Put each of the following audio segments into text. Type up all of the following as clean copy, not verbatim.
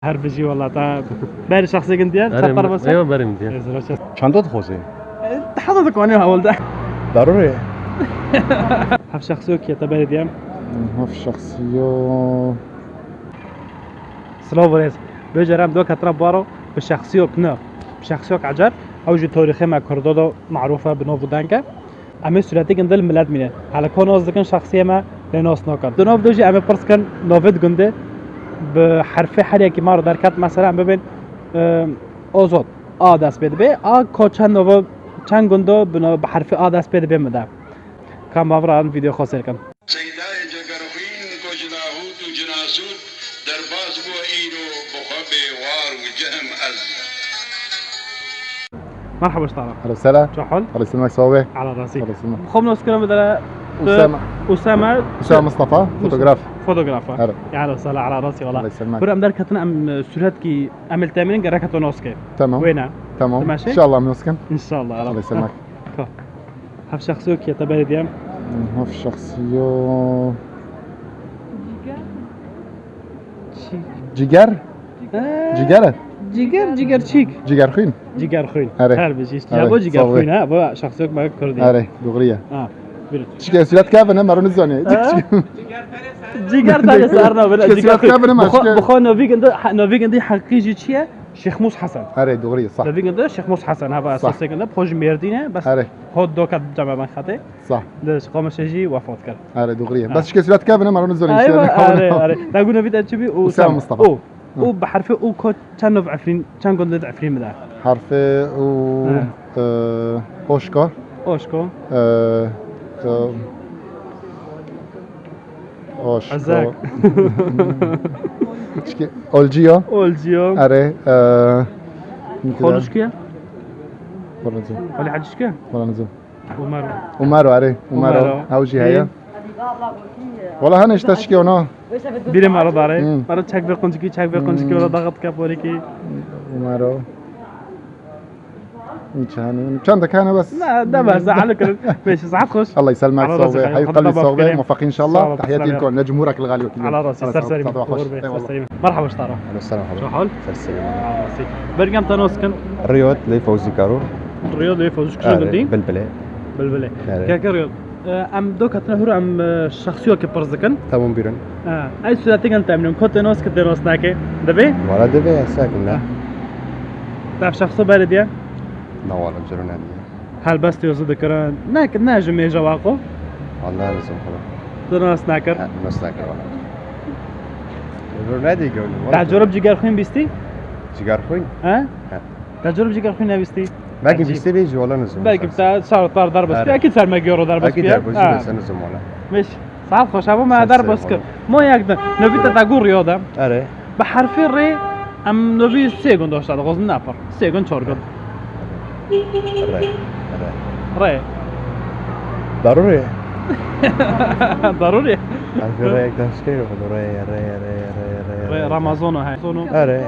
هر بيجي والله تا باري شخصي كنت ديال تفطر بس ايوه بريم ديال چندت خوزه تحضرتك وانا اول ده ضروري هف شخصي كي تباري ديال هف شخصية سلام وريز بجرام دوك تربارو بشخصيو كنا بشخصيو عجر او جو تاريخي ما كردو معروفه بنوفو دانكا اما سورتي گندل ملت مینه حالا کنوز دکن شخصیه ما لناس نکرد دنوف دوجی اما پرس کن نوفد گنده به حرف هر یکی ما رو در کت مثلا ببین آزاد آ دست بده به آ کو چند نوو چند گندو به حرف آ دست بده به مده کام باوران ویدیو خاصه کن سیدای جگرخوین کجلاهوت و جناسود در باز بو اینو بخواب وار و جهم از مرحبا اشتغل هلا وسهلا شو حال؟ الله يسلمك صوبي على راسي الله يسلمك خم نسكن بدل أسامة أسامة مصطفى فوتوغراف فوتوغرافر هلا يعني وسهلا على راسي والله الله يسلمك برام دار كتنا ام سورات كي عمل تامين قراكتو نوسكي تمام وينها؟ تمام ماشي؟ إن شاء الله بنسكن ان شاء الله الله يسلمك هف شخصيو كي تباري ديام هف شخصية جيجر جيجرة جيجر تشيك جيجر خوين جيجر خوين أري. هر بجيش أري. جابو جيجر صوبي. خوين ها بو شخصيوك ما كردي أري دغرية برد تشكي سيرات كيف أنا مرون الزوني جيجر تاني صارنا بلا شو جيجر سيرات كيف أنا ماشي بخو نوفيك عندي حقيقي تشيا شيخ موس حسن أري دغرية صح نوفيك عندي شيخ موس حسن هذا صح. اساسي كده بخوج ميردينه بس أري هود دوكا جمع من خاطي صح ليش قام شيء وفات كان أري دغرية بس تشكي سيرات كيف أنا مرون الزوني ايوه اري تقول نبي تجيبي أسامة مصطفى. او او بحرف او كو كان في عفرين كان قلت عفرين مدا حرف و أوشكا اوشكو أوشكا عزاك تشكي أولجيو اولجيو أري خولشكيا ولا نزوم ولا حدشكيا ولا نزوم ومارو ومارو أري ومارو هاوجي هيا والله هنش تشكي ونا بيري مارو داري مارو تشك بقنجكي تشك بقنجكي ولا ضغط كابوريكي ومارو چند كان بس لا ده بس على كل ماشي ساعات خش الله يسلمك على راسك. صوبي حي قلبي خطبة صوبي بكلام. موفقين ان شاء الله صلاة تحياتي والسلام. لكم لجمهورك الغالي والكبير على راسي سر سليم مرحبا اشترى أهلا وسهلا شو حضرتك. حال؟ سلسلة. على راسي برقم تنوسكن الرياض لي فوزي كارو. الرياض اللي فوزك شو قلتي؟ بلبلة. بلبلة أهلا. كرياض ام دوكا تنهر ام شخصيو كبرزكن تمام بيرن. اي سورتي انت من كنت نوس كنت نوس ناكي دبي ولا دبي ساكن لا. تعرف شخصه بارديا لا ولا بجرون هذه. هل بس تيوزد كران ناك ناجم يجا واقو والله لازم خلاص. تنوس ناكر نستاكر ولا. بجرون هذه يقولون. تجرب جيجار خوين بيستي؟ سيجار خوين. ها؟ تجرب جيجار خوين بيستي؟ باقي بيستي بيجي ولا نزم. باقي بتاع صار طار ضرب بس اكيد صار ما جورو ضرب بس أكيد يا بوجي بس نزم ولا. مش صعب خوش ابو ما ضرب بس مو يقدر نبي تقول رياضه أري. بحرف الري ام نبي سيكوند وش هذا غزن نافر سيكوند شورقد أري. ري ضروري. ضروري عارف رأيك ده شكله خذ ري. رمضان هاي زونو أري.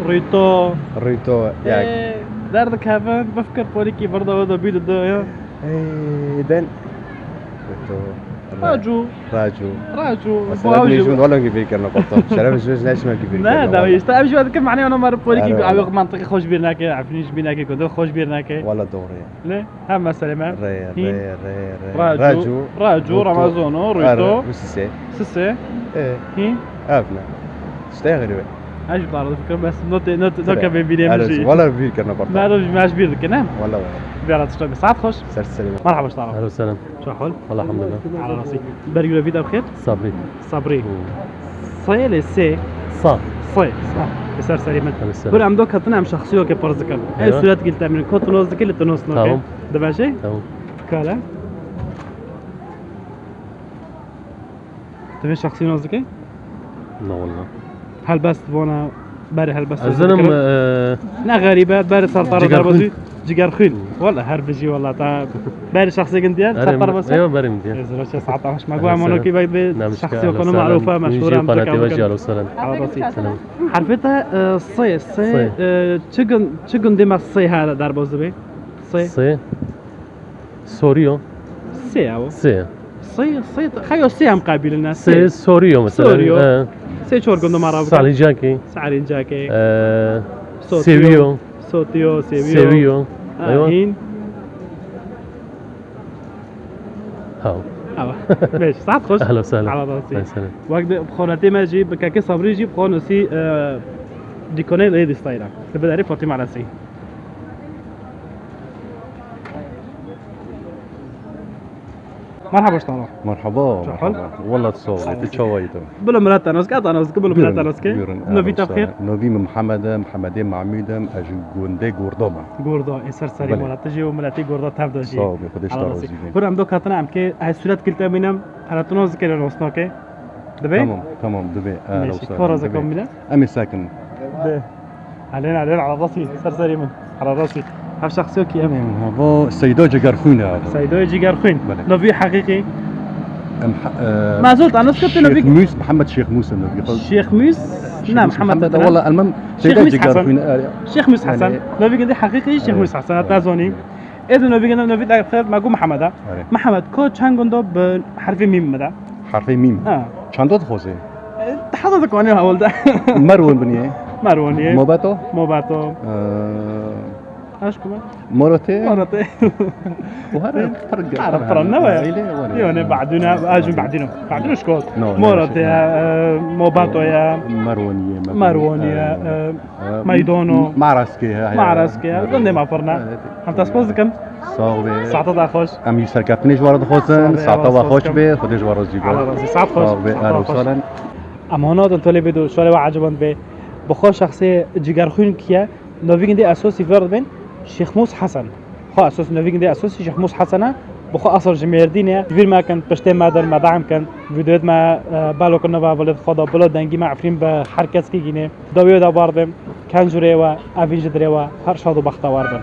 ريتو ريتو يعني. درد كافن بفكر بوليكي برضه هذا بيد ده إيه دن. ريتو. راجو بس انا بنيجون ولا كبير كنا قطب شرف جوز ناس ما كبير لا ده يستقبل شو هذا كم معني انا مره بوليكي عوق منطقي خوش بيرناكي عارفينش بيناكي كده خوش بيرناكي ولا دوري ليه هم سلامة ري راجو رمضانو ريتو سي سسي ايه هي افنا اشتغل بقى ايش بعرف فكر بس نوت كم بينامجي ولا كبير كنا قطب ما اعرف ماش بيرد كنا ولا بيعرف تشتغل ساعات خوش سلسلة مرحبا اشتغل اهلا وسهلا شو حال؟ والله الحمد لله على راسي برجع فيدا بخير صبري صبري صي لسي صح صي بسر سليمان أهلا وسهلا. كل عم دوك هتنا عم شخصيو كبرزكن اي أيوة. سورات قلت من كنت نوز ذكي لتنوس نوكي تمام. ده ماشي؟ تمام كالا تبي شخصي نوز ذكي؟ لا والله هل بس تبونا باري هل بس الزلم لا غريبة باري سرطار جيجار ضربة خوين. جيجار خوين والله هر بيجي والله تا باري شخصي كنت ديال سرطار بس ايوه بريم ديال زلمة ساعات مش أهلا مقوى وسهلا. منوكي باي نعم شخصية كانوا معروفة مشهورة نيجي قناتي وجهي اهلا وسهلا على راسي سلام حرفتها الصي تشقن ديما الصي هذا ضربة زبي سي سوريو سي او سي الصي خيو السي مقابل الناس سي سوريو مثلا سوريو. سه چهار گندم مرا بکن سالینجاکی سعرینجا که سیویو سوتیو سیویو ايوه هین هاو اوا ماشي صحت خوش اهلا وسهلا على الله راسي يسلمك وقت بخونتي ما جيب كاكي صبري جيب خونسي ديكوني ليدي ستايلا بداري فاطمه على سي مرحبا اشتغل مرحبا شحال؟ والله تصور تشويتو بلا مرات انا وسكات انا وسكت بلا مرات انا وسكت نوفي تبخير نوفي محمد معمودم از گنده گردام گوردا اسر سری بله. مالات جي وملاتي گوردا تاب داشي صافي خدش على ترازي راسي برام دو كاتنا ام كي هاي سولات قلت بينام على تنوز كده نوسناكي دبي تمام دبي اهلا ماشي وسهلا كورة زكم دبي. منا امي ساكن علينا على راسي سرسري من على راسي هاف شخصيو كي ام هذا سيدو جگرخونه هذا سيدو جيجار خوين بله. نوفي حقيقي ما زلت انا سكت شيخ نوفي موس محمد شيخ موسى نوفي شيخ ميس نعم محمد والله المهم شيخ سيدو ميس حسن. جگرخونه شيخ ميس حسن يعني- نوفي قندي حقيقي شيخ ميس حسن تازوني اذا نوفي قندي نوفي داك خير ما محمد محمد كو چانگوندو بحرف ميم مدا حرف ميم اه چندات خوزه تحضرتك وانا اول ده مروان بنيه ماروني موباتو موباتو اشكو مرته مرتين وهذا فرق عرف فرنا يعني بعدنا اجوا بعدنا شكون مرات يا موباتو يا مارونيا مايدونو معرسكي قلنا ما فرنا هم تصبز كم صاحبي ساعة خوش ام يسر كابنيش وارد خوزن ساعة وخوش به خودش وارد على جيبه راسي ساعة خوش صاحبي اهلا وسهلا امانات انتولي بدو شوالي وعجبان به بخو شخصي جگرخون كيا نوفيگن دي اساسي فرد بين شيخ موس حسن خو اساس نوفيگن دي اساسي شيخ موس حسنه بخو اصل جميردينه فير ما كان پشته مادر مدعم كان فيديوهات ما بالو كنا ولد خدا بلا دنگي ما عفرين به هر کس کی گینه داویو دا باردم کنجوره و اویج دره و هر شاد و بختوار بن